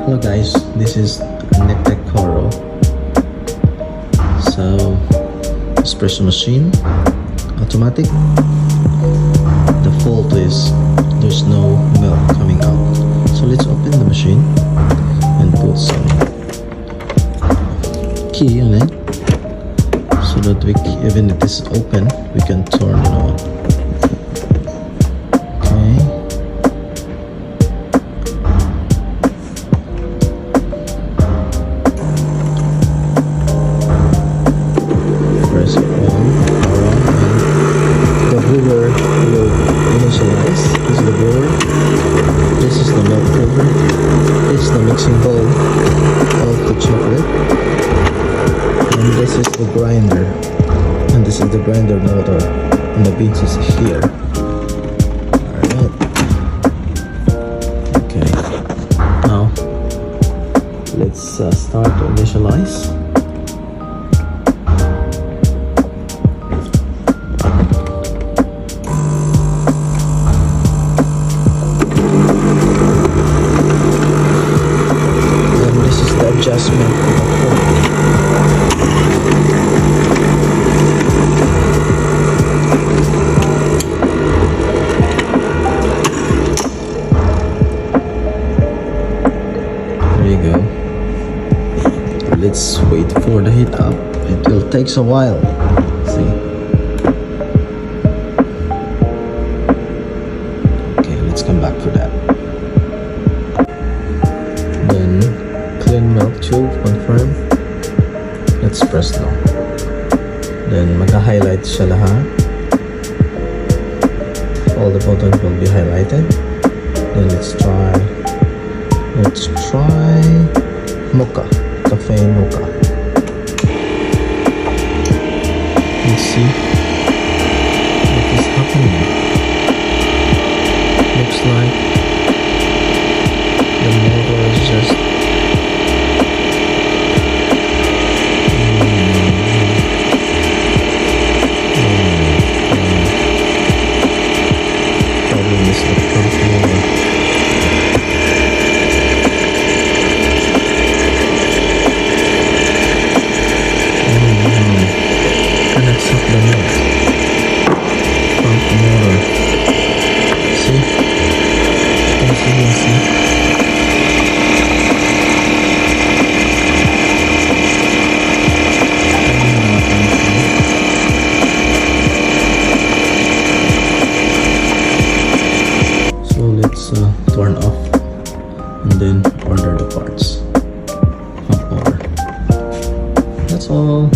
Hello guys, this is NECTA KORO. So, espresso machine, automatic. The fault is there's no milk coming out. So let's open the machine and put some key on it so that even if it is open, we can turn it on. Press it on, power on, and the brewer will initialize. This is the brewer, this is the milk brewer, this is the mixing bowl of the chocolate, and this is the grinder, and this is the grinder motor, and the beans is here. Alright, okay, now let's start to initialize. Adjustment of the phone. There you go. Let's wait for the heat up. It will take a while. See? Okay, let's come back for that. Then clean milk tube, confirm. Let's press no. Then magka-highlight siya lahat. All the buttons will be highlighted. Then let's try mocha, cafe mocha. Let's see what is happening. Looks like the motor is just connects up the milk from the motor. See? See? So let's turn off and then order the parts. Hop over. That's all.